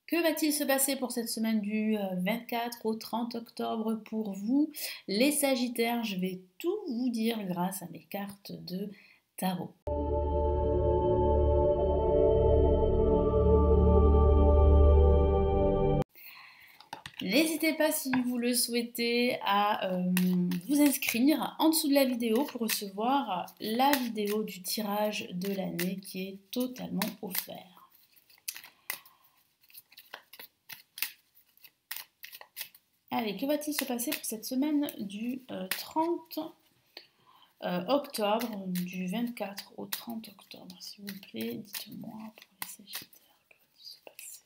Que va-t-il se passer pour cette semaine du 24 au 30 octobre pour vous, les Sagittaires? Je vais tout vous dire grâce à mes cartes de tarot. N'hésitez pas, si vous le souhaitez, à vous inscrire en dessous de la vidéo pour recevoir la vidéo du tirage de l'année qui est totalement offert. Allez, que va-t-il se passer pour cette semaine du 30 octobre, du 24 au 30 octobre? S'il vous plaît, dites-moi pour les Sagittaires, que va-t-il se passer?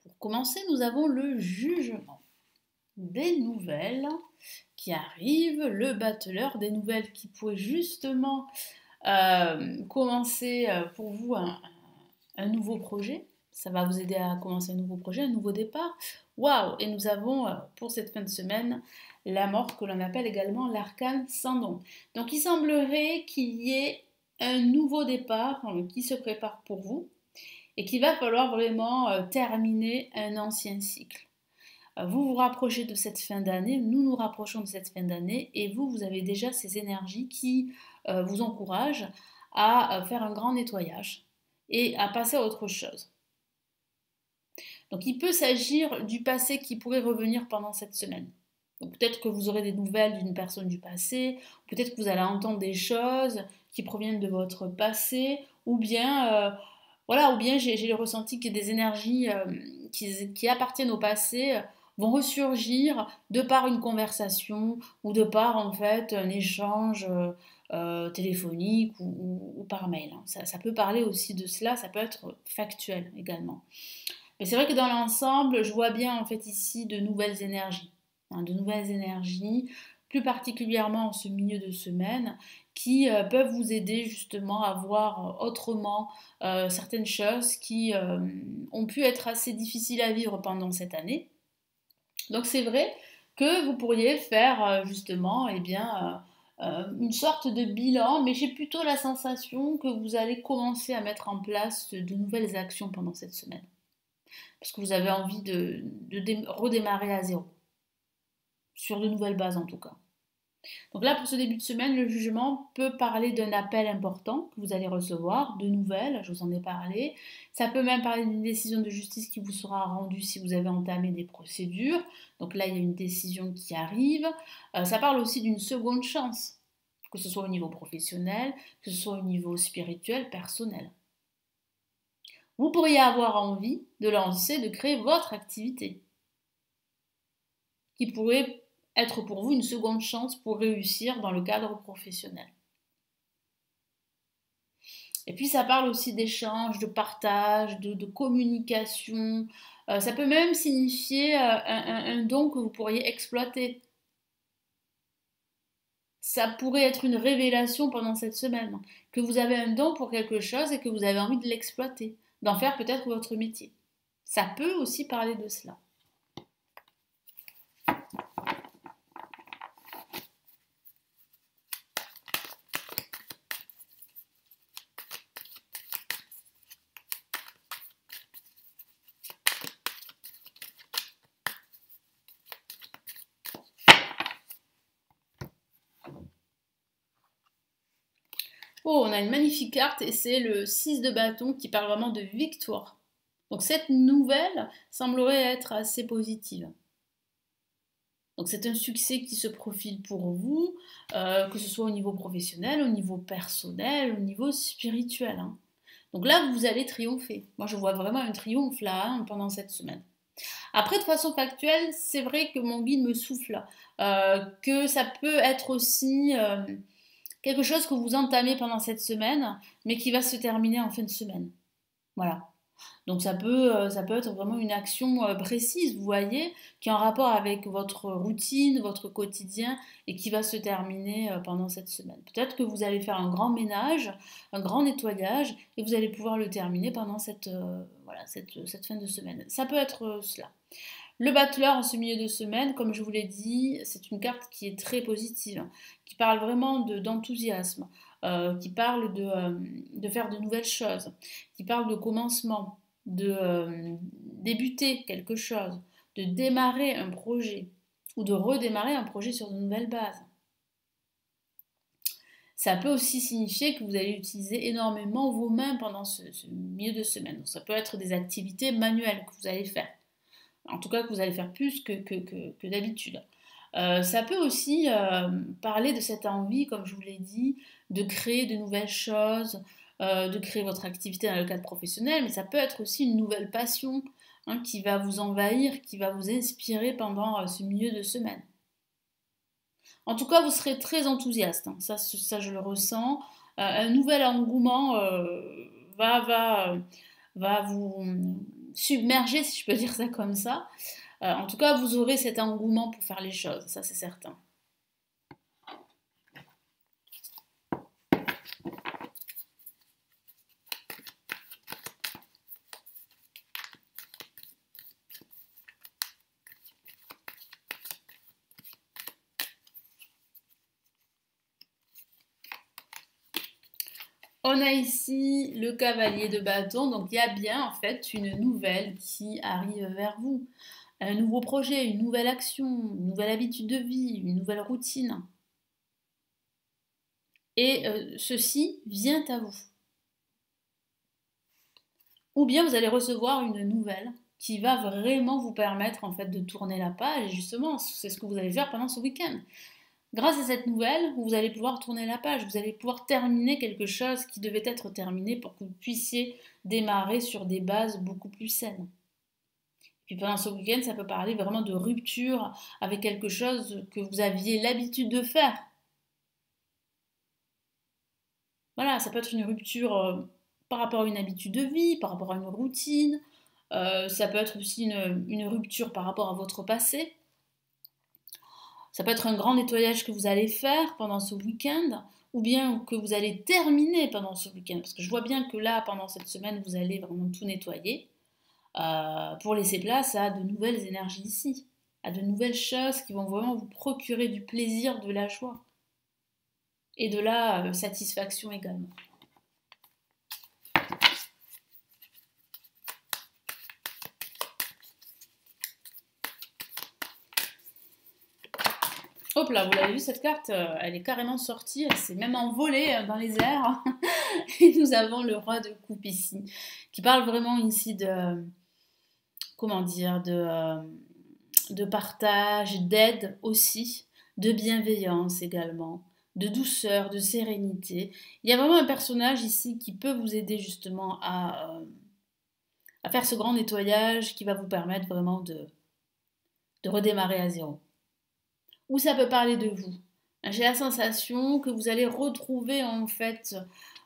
Pour commencer, nous avons le jugement. Des nouvelles qui arrivent, le battleur, des nouvelles qui pourraient justement commencer pour vous un nouveau projet. Ça va vous aider à commencer un nouveau projet, un nouveau départ. Waouh! Et nous avons pour cette fin de semaine la mort que l'on appelle également l'arcane sans nom. Donc il semblerait qu'il y ait un nouveau départ qui se prépare pour vous et qu'il va falloir vraiment terminer un ancien cycle. Vous vous rapprochez de cette fin d'année, nous nous rapprochons de cette fin d'année et vous avez déjà ces énergies qui vous encouragent à faire un grand nettoyage et à passer à autre chose. Donc il peut s'agir du passé qui pourrait revenir pendant cette semaine. Donc peut-être que vous aurez des nouvelles d'une personne du passé, peut-être que vous allez entendre des choses qui proviennent de votre passé, ou bien j'ai le ressenti que des énergies qui appartiennent au passé vont ressurgir de par une conversation ou de par en fait un échange téléphonique ou par mail. Ça peut parler aussi de cela, ça peut être factuel également. Mais c'est vrai que dans l'ensemble, je vois bien en fait ici de nouvelles énergies, plus particulièrement en ce milieu de semaine, qui peuvent vous aider justement à voir autrement certaines choses qui ont pu être assez difficiles à vivre pendant cette année. Donc c'est vrai que vous pourriez faire justement une sorte de bilan, mais j'ai plutôt la sensation que vous allez commencer à mettre en place de nouvelles actions pendant cette semaine. Parce que vous avez envie de redémarrer à zéro, sur de nouvelles bases en tout cas. Donc là, pour ce début de semaine, le jugement peut parler d'un appel important que vous allez recevoir, de nouvelles, je vous en ai parlé. Ça peut même parler d'une décision de justice qui vous sera rendue si vous avez entamé des procédures. Donc là, il y a une décision qui arrive. Ça parle aussi d'une seconde chance, que ce soit au niveau professionnel, que ce soit au niveau spirituel, personnel. Vous pourriez avoir envie de lancer, de créer votre activité, qui pourrait être pour vous une seconde chance pour réussir dans le cadre professionnel. Et puis ça parle aussi d'échange, de partage, de communication. Ça peut même signifier un don que vous pourriez exploiter. Ça pourrait être une révélation pendant cette semaine, que vous avez un don pour quelque chose et que vous avez envie de l'exploiter, d'en faire peut-être votre métier. Ça peut aussi parler de cela. Oh, on a une magnifique carte et c'est le 6 de bâton qui parle vraiment de victoire. Donc cette nouvelle semblerait être assez positive. Donc c'est un succès qui se profile pour vous, que ce soit au niveau professionnel, au niveau personnel, au niveau spirituel. Donc là, vous allez triompher. Moi, je vois vraiment un triomphe là pendant cette semaine. Après, de façon factuelle, c'est vrai que mon guide me souffle que ça peut être aussi quelque chose que vous entamez pendant cette semaine, mais qui va se terminer en fin de semaine. Voilà. Donc ça peut être vraiment une action précise, vous voyez, qui est en rapport avec votre routine, votre quotidien, et qui va se terminer pendant cette semaine. Peut-être que vous allez faire un grand ménage, un grand nettoyage, et vous allez pouvoir le terminer pendant cette voilà, cette fin de semaine. Ça peut être cela. Le battleur en ce milieu de semaine, comme je vous l'ai dit, c'est une carte qui est très positive, hein, qui parle vraiment d'enthousiasme, qui parle de faire de nouvelles choses, qui parle de commencement, de débuter quelque chose, de démarrer un projet ou de redémarrer un projet sur de nouvelles bases. Ça peut aussi signifier que vous allez utiliser énormément vos mains pendant ce milieu de semaine. Donc, ça peut être des activités manuelles que vous allez faire. En tout cas, que vous allez faire plus que d'habitude. Ça peut aussi parler de cette envie, comme je vous l'ai dit, de créer de nouvelles choses, de créer votre activité dans le cadre professionnel, mais ça peut être aussi une nouvelle passion, hein, qui va vous envahir, qui va vous inspirer pendant ce milieu de semaine. En tout cas, vous serez très enthousiaste, hein. Ça, je le ressens. Un nouvel engouement va vous submerger, si je peux dire ça comme ça. En tout cas, vous aurez cet engouement pour faire les choses, ça c'est certain. On a ici le cavalier de bâton, donc il y a bien en fait une nouvelle qui arrive vers vous. Un nouveau projet, une nouvelle action, une nouvelle habitude de vie, une nouvelle routine. Et ceci vient à vous. Ou bien vous allez recevoir une nouvelle qui va vraiment vous permettre en fait de tourner la page. Et justement, c'est ce que vous allez faire pendant ce week-end. Grâce à cette nouvelle, vous allez pouvoir tourner la page, vous allez pouvoir terminer quelque chose qui devait être terminé pour que vous puissiez démarrer sur des bases beaucoup plus saines. Puis pendant ce week-end, ça peut parler vraiment de rupture avec quelque chose que vous aviez l'habitude de faire. Voilà, ça peut être une rupture par rapport à une habitude de vie, par rapport à une routine. Ça peut être aussi une rupture par rapport à votre passé. Ça peut être un grand nettoyage que vous allez faire pendant ce week-end, ou bien que vous allez terminer pendant ce week-end. Parce que je vois bien que là, pendant cette semaine, vous allez vraiment tout nettoyer pour laisser place à de nouvelles énergies ici, à de nouvelles choses qui vont vraiment vous procurer du plaisir, de la joie et de la satisfaction également. Hop là, vous l'avez vu, cette carte, elle est carrément sortie, elle s'est même envolée dans les airs. Et nous avons le roi de coupe ici, qui parle vraiment ici de, comment dire, de partage, d'aide aussi, de bienveillance également, de douceur, de sérénité. Il y a vraiment un personnage ici qui peut vous aider justement à faire ce grand nettoyage qui va vous permettre vraiment de redémarrer à zéro. Ou ça peut parler de vous. J'ai la sensation que vous allez retrouver en fait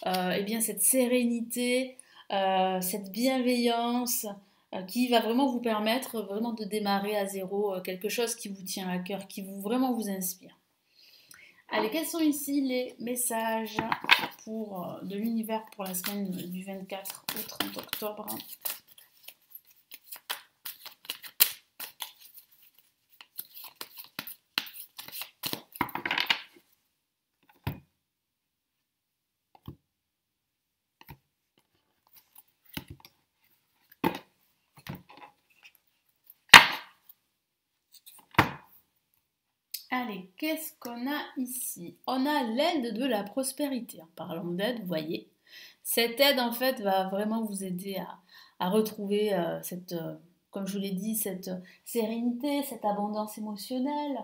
eh bien, cette sérénité, cette bienveillance qui va vraiment vous permettre vraiment de démarrer à zéro quelque chose qui vous tient à cœur, qui vraiment vous inspire. Allez, quels sont ici les messages de l'univers pour la semaine du 24 au 30 octobre? Allez, qu'est-ce qu'on a ici? On a l'aide de la prospérité. En parlant d'aide, vous voyez, cette aide en fait va vraiment vous aider à retrouver comme je vous l'ai dit, cette sérénité, cette abondance émotionnelle.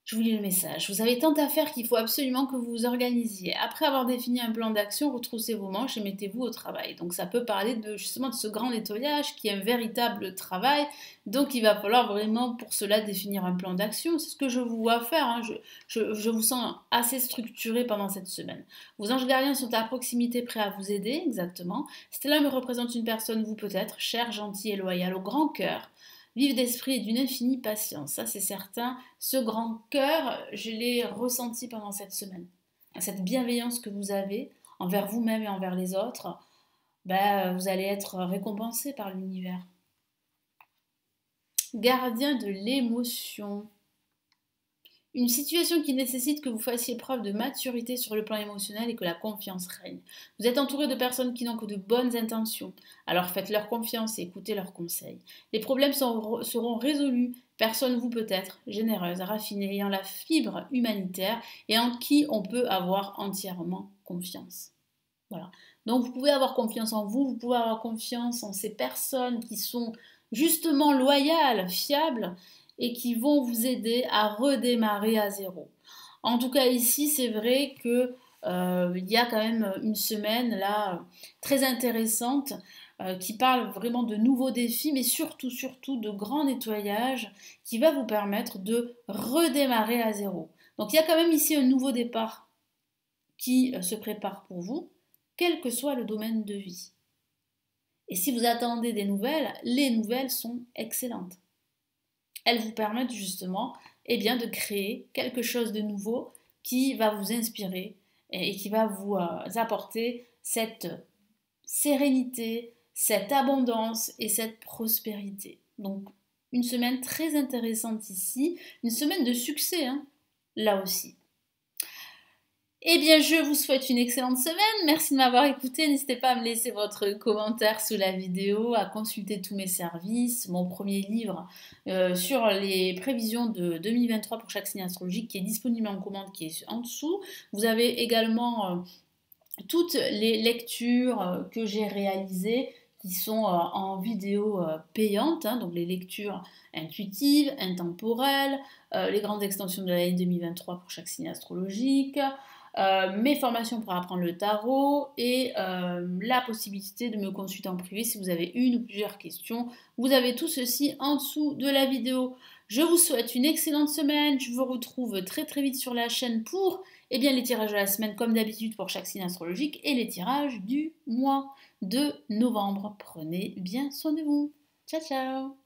Je vous lis le message. Vous avez tant à faire qu'il faut absolument que vous vous organisiez. Après avoir défini un plan d'action, retroussez vos manches et mettez-vous au travail. Donc ça peut parler justement de ce grand nettoyage qui est un véritable travail. Donc il va falloir vraiment pour cela définir un plan d'action. C'est ce que je vous vois faire, hein. Je vous sens assez structuré pendant cette semaine. Vos anges gardiens sont à proximité, prêts à vous aider, exactement. Stella me représente une personne, vous peut-être, chère, gentille et loyale, au grand cœur. Vive d'esprit et d'une infinie patience, ça c'est certain. Ce grand cœur, je l'ai ressenti pendant cette semaine. Cette bienveillance que vous avez envers vous-même et envers les autres, vous allez être récompensé par l'univers. Gardien de l'émotion. Une situation qui nécessite que vous fassiez preuve de maturité sur le plan émotionnel et que la confiance règne. Vous êtes entouré de personnes qui n'ont que de bonnes intentions, alors faites-leur confiance et écoutez leurs conseils. Les problèmes seront résolus, personne vous peut être généreuse, raffinée, ayant la fibre humanitaire et en qui on peut avoir entièrement confiance. Voilà. Donc vous pouvez avoir confiance en vous, vous pouvez avoir confiance en ces personnes qui sont justement loyales, fiables et qui vont vous aider à redémarrer à zéro. En tout cas ici, c'est vrai que il y a quand même une semaine là très intéressante qui parle vraiment de nouveaux défis, mais surtout de grands nettoyages qui va vous permettre de redémarrer à zéro. Donc il y a quand même ici un nouveau départ qui se prépare pour vous, quel que soit le domaine de vie. Et si vous attendez des nouvelles, les nouvelles sont excellentes. Elles vous permettent justement de créer quelque chose de nouveau qui va vous inspirer et qui va vous apporter cette sérénité, cette abondance et cette prospérité. Donc une semaine très intéressante ici, une semaine de succès, là aussi. Eh bien, je vous souhaite une excellente semaine. Merci de m'avoir écouté. N'hésitez pas à me laisser votre commentaire sous la vidéo, à consulter tous mes services, mon premier livre sur les prévisions de 2023 pour chaque signe astrologique qui est disponible en commande, qui est en dessous. Vous avez également toutes les lectures que j'ai réalisées qui sont en vidéo payante, donc les lectures intuitives, intemporelles, les grandes extensions de l'année 2023 pour chaque signe astrologique, mes formations pour apprendre le tarot et la possibilité de me consulter en privé si vous avez une ou plusieurs questions. Vous avez tout ceci en dessous de la vidéo. Je vous souhaite une excellente semaine. Je vous retrouve très très vite sur la chaîne pour les tirages de la semaine comme d'habitude pour chaque signe astrologique et les tirages du mois de novembre. Prenez bien soin de vous. Ciao ciao.